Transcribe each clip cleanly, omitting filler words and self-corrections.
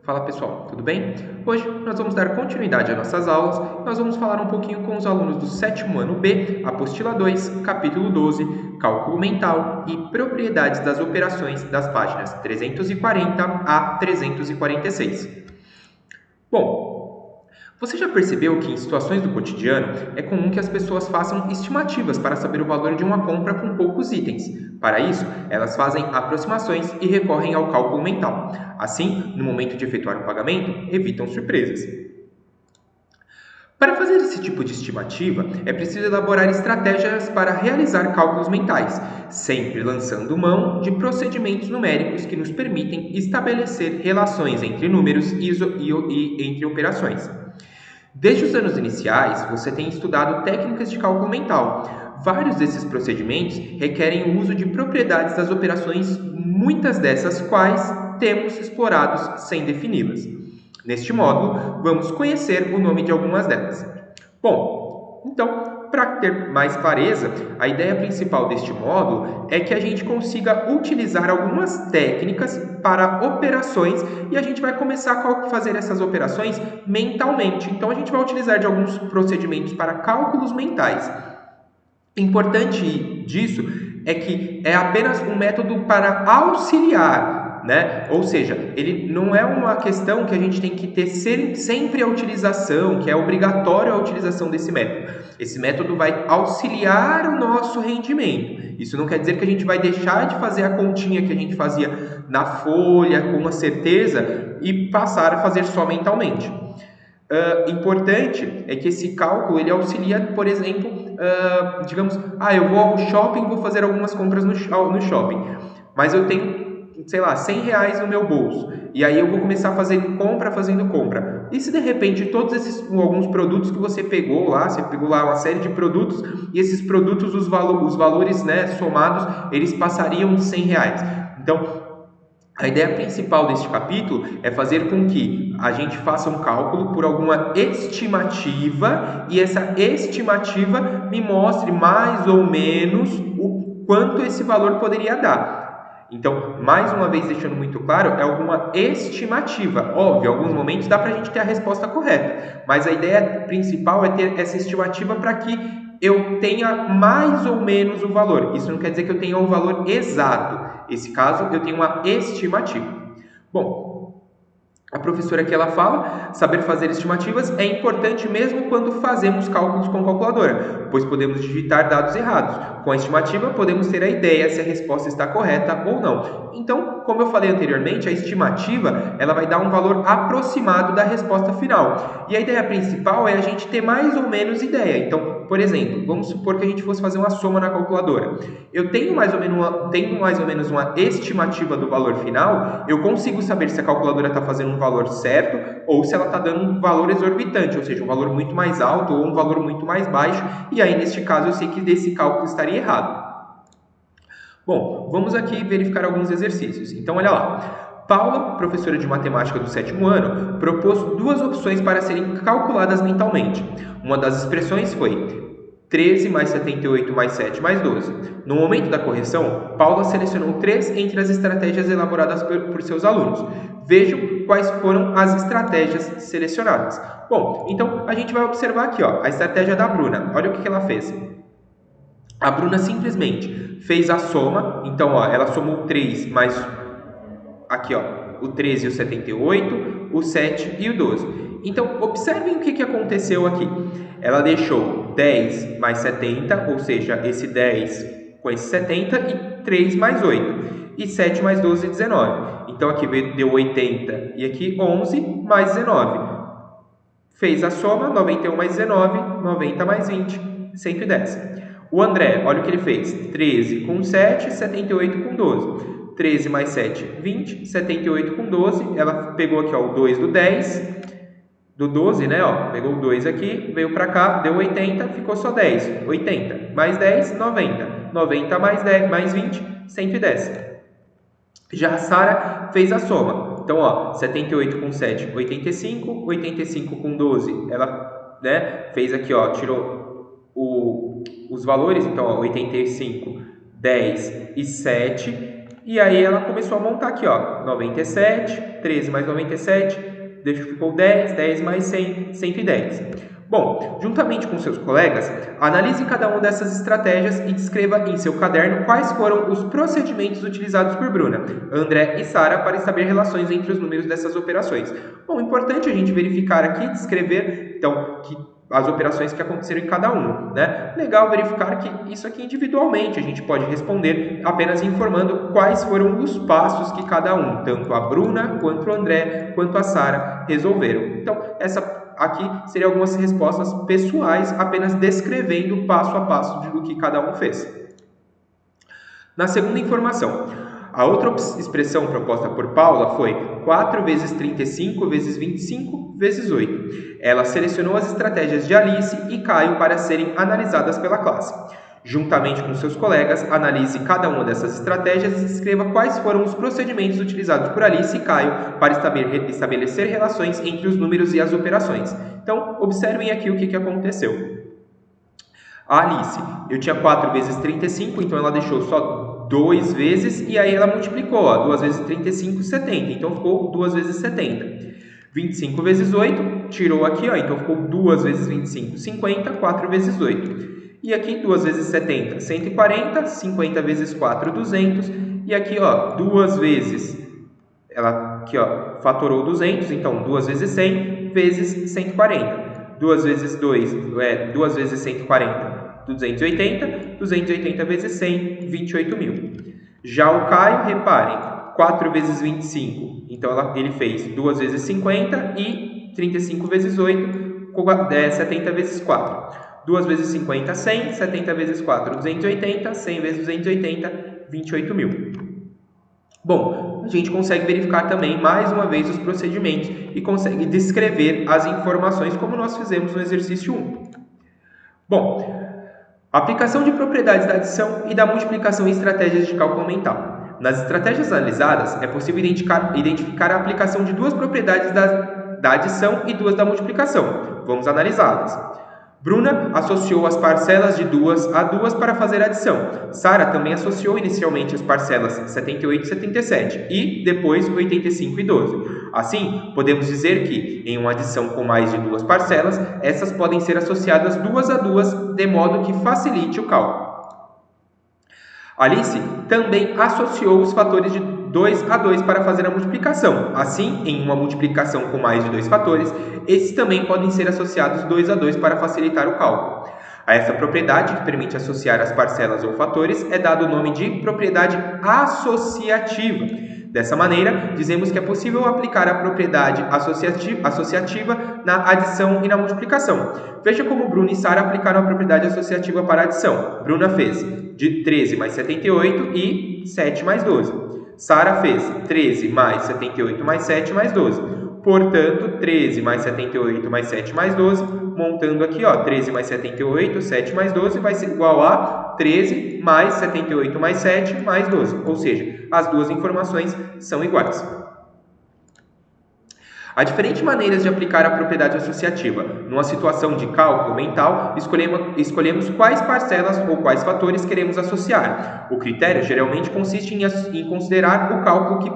Fala pessoal, tudo bem? Hoje nós vamos dar continuidade às nossas aulas. Nós vamos falar um pouquinho com os alunos do sétimo ano B, apostila 2, capítulo 12, cálculo mental e propriedades das operações, das páginas 340 a 346. Bom, você já percebeu que em situações do cotidiano é comum que as pessoas façam estimativas para saber o valor de uma compra com poucos itens? Para isso, elas fazem aproximações e recorrem ao cálculo mental. Assim, no momento de efetuar o pagamento, evitam surpresas. Para fazer esse tipo de estimativa, é preciso elaborar estratégias para realizar cálculos mentais, sempre lançando mão de procedimentos numéricos que nos permitem estabelecer relações entre números e entre operações. Desde os anos iniciais, você tem estudado técnicas de cálculo mental. Vários desses procedimentos requerem o uso de propriedades das operações, muitas dessas quais temos explorados sem defini-las. Neste módulo, vamos conhecer o nome de algumas delas. Bom, então, para ter mais clareza, a ideia principal deste módulo é que a gente consiga utilizar algumas técnicas para operações e a gente vai começar a fazer essas operações mentalmente. Então, a gente vai utilizar de alguns procedimentos para cálculos mentais. Importante disso é que é apenas um método para auxiliar, né? Ou seja, ele não é uma questão que a gente tem que ter sempre a utilização, que é obrigatória a utilização desse método. Esse método vai auxiliar o nosso rendimento. Isso não quer dizer que a gente vai deixar de fazer a continha que a gente fazia na folha com uma certeza e passar a fazer só mentalmente. Importante é que esse cálculo ele auxilia, por exemplo, digamos, eu vou ao shopping, vou fazer algumas compras no shopping, mas eu tenho, sei lá, R$ 100 no meu bolso, e aí eu vou começar fazendo compra. E se de repente alguns produtos que você pegou lá uma série de produtos, e esses produtos, os valores, né, somados, eles passariam de R$ 100. Então, a ideia principal deste capítulo é fazer com que a gente faça um cálculo por alguma estimativa e essa estimativa me mostre mais ou menos o quanto esse valor poderia dar. Então, mais uma vez deixando muito claro, é alguma estimativa. Óbvio, em alguns momentos dá para a gente ter a resposta correta, mas a ideia principal é ter essa estimativa para que eu tenha mais ou menos o valor. Isso não quer dizer que eu tenha o valor exato. Nesse caso, eu tenho uma estimativa. Bom, a professora aqui ela fala, saber fazer estimativas é importante mesmo quando fazemos cálculos com calculadora, pois podemos digitar dados errados. Com a estimativa, podemos ter a ideia se a resposta está correta ou não. Então, como eu falei anteriormente, a estimativa ela vai dar um valor aproximado da resposta final. E a ideia principal é a gente ter mais ou menos ideia. Então, por exemplo, vamos supor que a gente fosse fazer uma soma na calculadora. Eu tenho mais ou menos uma estimativa do valor final, eu consigo saber se a calculadora está fazendo um valor certo ou se ela está dando um valor exorbitante, ou seja, um valor muito mais alto ou um valor muito mais baixo, e aí neste caso eu sei que desse cálculo estaria errado. Bom, vamos aqui verificar alguns exercícios. Então, olha lá. Paula, professora de matemática do sétimo ano, propôs duas opções para serem calculadas mentalmente. Uma das expressões foi 13 mais 78 mais 7 mais 12. No momento da correção, Paula selecionou 3 entre as estratégias elaboradas por seus alunos. Vejam quais foram as estratégias selecionadas. Bom, então a gente vai observar aqui a estratégia da Bruna. Olha o que ela fez. A Bruna simplesmente fez a soma, então ela somou 3 mais aqui o 13 e o 78, o 7 e o 12. Então, observem o que aconteceu aqui. Ela deixou 10 mais 70, ou seja, esse 10 com esse 70 e 3 mais 8. E 7 mais 12, 19. Então, aqui deu 80 e aqui 11 mais 19. Fez a soma, 91 mais 19, 90 mais 20, 110. O André, olha o que ele fez. 13 com 7, 78 com 12. 13 mais 7, 20. 78 com 12. Ela pegou aqui o 2 do 10. Do 12, né? Pegou o 2 aqui, veio para cá, deu 80, ficou só 10. 80. Mais 10, 90. 90 mais 10, mais 20, 110. Já a Sara fez a soma. Então, 78 com 7, 85. 85 com 12, ela fez aqui, tirou os valores. Então, 85, 10 e 7. E aí ela começou a montar aqui, ó, 97, 13 mais 97, ficou 10, 10 mais 100, 110. Bom, juntamente com seus colegas, analise cada uma dessas estratégias e descreva em seu caderno quais foram os procedimentos utilizados por Bruna, André e Sara para estabelecer relações entre os números dessas operações. Bom, importante a gente verificar aqui, descrever, então, as operações que aconteceram em cada um, né? Legal verificar que isso aqui individualmente a gente pode responder apenas informando quais foram os passos que cada um, tanto a Bruna, quanto o André, quanto a Sara resolveram. Então, essa aqui seriam algumas respostas pessoais, apenas descrevendo passo a passo do que cada um fez. Na segunda informação, a outra expressão proposta por Paula foi 4 vezes 35 vezes 25 vezes 8. Ela selecionou as estratégias de Alice e Caio para serem analisadas pela classe. Juntamente com seus colegas, analise cada uma dessas estratégias e escreva quais foram os procedimentos utilizados por Alice e Caio para estabelecer relações entre os números e as operações. Então, observem aqui o que aconteceu. A Alice, eu tinha 4 vezes 35, então ela deixou só 2 vezes e aí ela multiplicou, ó, 2 vezes 35, 70, então ficou 2 vezes 70. 25 vezes 8, tirou aqui, ó, então ficou 2 vezes 25, 50, 4 vezes 8. E aqui 2 vezes 70, 140, 50 vezes 4, 200. E aqui, ó, 2 vezes, ela aqui, ó, fatorou 200, então 2 vezes 100 vezes 140. 2 vezes 2 2 vezes 140, 280. 280 vezes 100, 28 mil. Já o Caio, reparem, 4 vezes 25, então ele fez 2 vezes 50 e 35 vezes 8, 70 vezes 4. 2 vezes 50, 100, 70 vezes 4, 280, 100 vezes 280, 28 mil. Bom, a gente consegue verificar também, mais uma vez, os procedimentos e consegue descrever as informações como nós fizemos no exercício 1. Bom, aplicação de propriedades da adição e da multiplicação em estratégias de cálculo mental. Nas estratégias analisadas, é possível identificar a aplicação de duas propriedades da adição e duas da multiplicação. Vamos analisá-las. Bruna associou as parcelas de 2 a 2 para fazer a adição. Sara também associou inicialmente as parcelas 78 e 77 e depois 85 e 12. Assim, podemos dizer que, em uma adição com mais de duas parcelas, essas podem ser associadas 2 a 2 de modo que facilite o cálculo. Alice também associou os fatores de 2 a 2 para fazer a multiplicação. Assim, em uma multiplicação com mais de 2 fatores, esses também podem ser associados 2 a 2 para facilitar o cálculo. A essa propriedade, que permite associar as parcelas ou fatores, é dado o nome de propriedade associativa. Dessa maneira, dizemos que é possível aplicar a propriedade associativa na adição e na multiplicação. Veja como Bruna e Sara aplicaram a propriedade associativa para a adição. Bruna fez de 13 mais 78 e 7 mais 12. Sara fez 13 mais 78 mais 7 mais 12. Portanto, 13 mais 78 mais 7 mais 12, montando aqui, ó, 13 mais 78, 7 mais 12, vai ser igual a 13 mais 78 mais 7 mais 12. Ou seja, as duas informações são iguais. Há diferentes maneiras de aplicar a propriedade associativa. Numa situação de cálculo mental, escolhemos quais parcelas ou quais fatores queremos associar. O critério geralmente consiste em considerar o cálculo que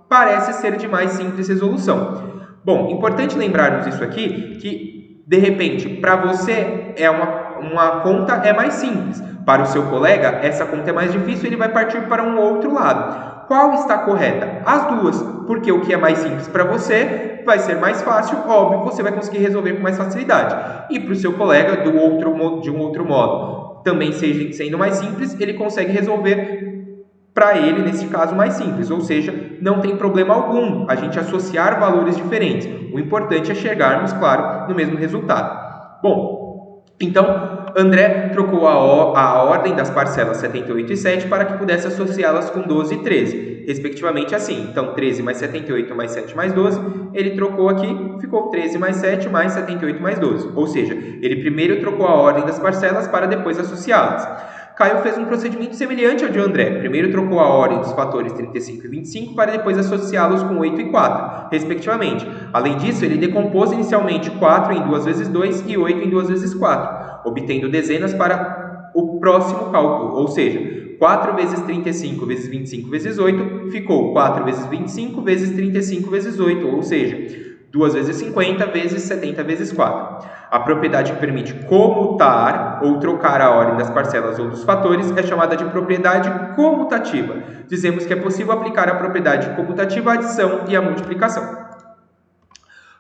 parece ser de mais simples resolução. Bom, importante lembrarmos isso aqui, que de repente, para você uma conta é mais simples. Para o seu colega, essa conta é mais difícil e ele vai partir para um outro lado. Qual está correta? As duas, porque o que é mais simples para você vai ser mais fácil, óbvio, você vai conseguir resolver com mais facilidade. E para o seu colega, de um outro modo, também sendo mais simples, ele consegue resolver para ele, nesse caso, mais simples. Ou seja, não tem problema algum a gente associar valores diferentes. O importante é chegarmos, claro, no mesmo resultado. Bom, então, André trocou a ordem das parcelas 78 e 7 para que pudesse associá-las com 12 e 13, respectivamente assim. Então, 13 mais 78 mais 7 mais 12, ele trocou aqui, ficou 13 mais 7 mais 78 mais 12. Ou seja, ele primeiro trocou a ordem das parcelas para depois associá-las. Caio fez um procedimento semelhante ao de André. Primeiro trocou a ordem dos fatores 35 e 25 para depois associá-los com 8 e 4, respectivamente. Além disso, ele decompôs inicialmente 4 em 2 vezes 2 e 8 em 2 vezes 4, obtendo dezenas para o próximo cálculo, ou seja, 4 vezes 35 vezes 25 vezes 8, ficou 4 vezes 25 vezes 35 vezes 8, ou seja, 2 vezes 50 vezes 70 vezes 4. A propriedade que permite comutar ou trocar a ordem das parcelas ou dos fatores é chamada de propriedade comutativa. Dizemos que é possível aplicar a propriedade comutativa à adição e à multiplicação.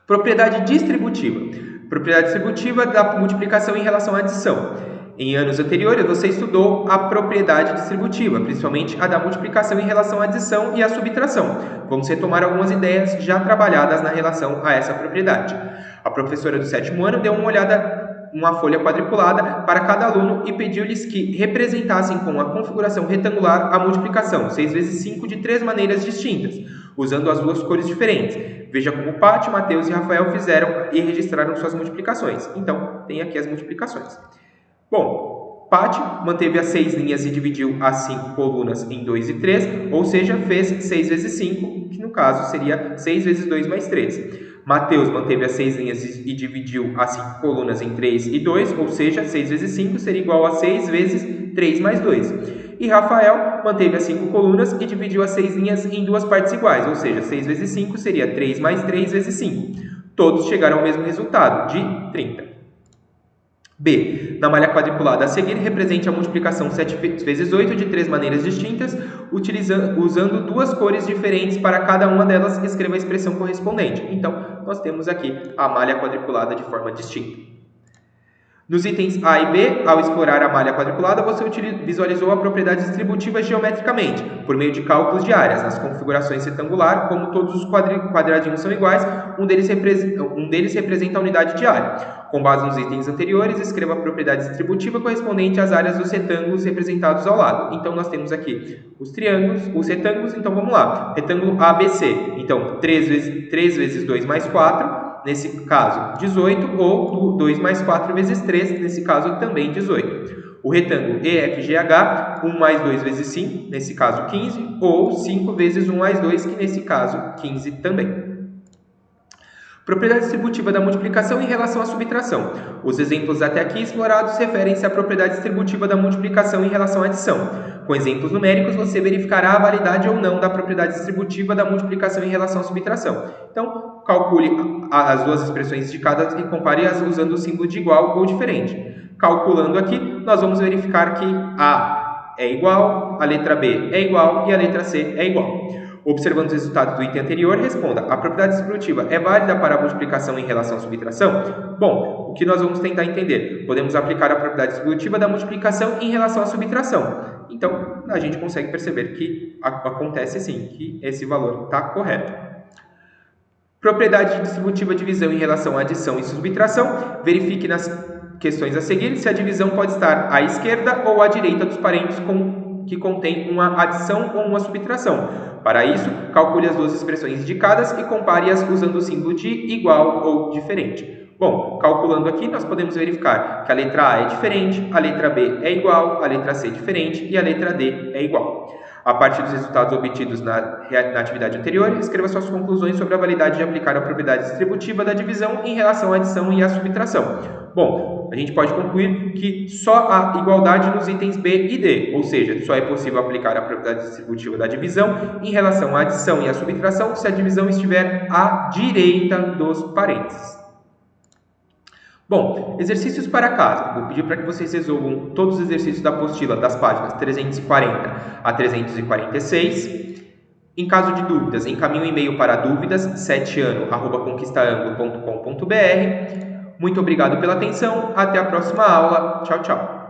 Propriedade distributiva. Propriedade distributiva da multiplicação em relação à adição. Em anos anteriores, você estudou a propriedade distributiva, principalmente a da multiplicação em relação à adição e à subtração. Vamos retomar algumas ideias já trabalhadas na relação a essa propriedade. A professora do 7º ano deu uma olhada, uma folha quadriculada para cada aluno e pediu-lhes que representassem com a configuração retangular a multiplicação 6 vezes 5 de 3 maneiras distintas, usando as duas cores diferentes. Veja como Paty, Mateus e Rafael fizeram e registraram suas multiplicações. Então, tem aqui as multiplicações. Bom, Paty manteve as 6 linhas e dividiu as 5 colunas em 2 e 3, ou seja, fez 6 vezes 5, que no caso seria 6 vezes 2 mais 3. Mateus manteve as 6 linhas e dividiu as 5 colunas em 3 e 2, ou seja, 6 vezes 5 seria igual a 6 vezes 3 mais 2. E Rafael manteve as 5 colunas e dividiu as 6 linhas em duas partes iguais, ou seja, 6 vezes 5 seria 3 mais 3 vezes 5. Todos chegaram ao mesmo resultado, de 30. B. Na malha quadriculada a seguir, represente a multiplicação 7 vezes 8 de 3 maneiras distintas, usando duas cores diferentes para cada uma delas, escreva a expressão correspondente. Então, nós temos aqui a malha quadriculada de forma distinta. Nos itens A e B, ao explorar a malha quadriculada, você visualizou a propriedade distributiva geometricamente, por meio de cálculos de áreas. Nas configurações retangular, como todos os quadradinhos são iguais, um deles representa a unidade de área. Com base nos itens anteriores, escreva a propriedade distributiva correspondente às áreas dos retângulos representados ao lado. Então, nós temos aqui os retângulos, então vamos lá. Retângulo ABC, então 3 vezes 2 mais 4, nesse caso 18, ou 2 mais 4 vezes 3, nesse caso também 18. O retângulo EFGH, 1 mais 2 vezes 5, nesse caso 15, ou 5 vezes 1 mais 2, que nesse caso 15 também. Propriedade distributiva da multiplicação em relação à subtração. Os exemplos até aqui explorados referem-se à propriedade distributiva da multiplicação em relação à adição. Com exemplos numéricos, você verificará a validade ou não da propriedade distributiva da multiplicação em relação à subtração. Então, calcule as duas expressões indicadas e compare-as usando o símbolo de igual ou diferente. Calculando aqui, nós vamos verificar que A é igual, a letra B é igual e a letra C é igual. Observando os resultados do item anterior, responda: a propriedade distributiva é válida para a multiplicação em relação à subtração? Bom, o que nós vamos tentar entender? Podemos aplicar a propriedade distributiva da multiplicação em relação à subtração. Então, a gente consegue perceber que acontece sim, que esse valor está correto. Propriedade distributiva de divisão em relação à adição e subtração. Verifique nas questões a seguir se a divisão pode estar à esquerda ou à direita dos parênteses que contém uma adição ou uma subtração. Para isso, calcule as duas expressões indicadas e compare-as usando o símbolo de igual ou diferente. Bom, calculando aqui, nós podemos verificar que a letra A é diferente, a letra B é igual, a letra C é diferente e a letra D é igual. A partir dos resultados obtidos na atividade anterior, escreva suas conclusões sobre a validade de aplicar a propriedade distributiva da divisão em relação à adição e à subtração. Bom, a gente pode concluir que só há igualdade nos itens B e D, ou seja, só é possível aplicar a propriedade distributiva da divisão em relação à adição e à subtração se a divisão estiver à direita dos parênteses. Bom, exercícios para casa. Vou pedir para que vocês resolvam todos os exercícios da apostila das páginas 340 a 346. Em caso de dúvidas, encaminhe um e-mail para dúvidas 7ano@conquistaanglo.com.br. Muito obrigado pela atenção. Até a próxima aula. Tchau, tchau.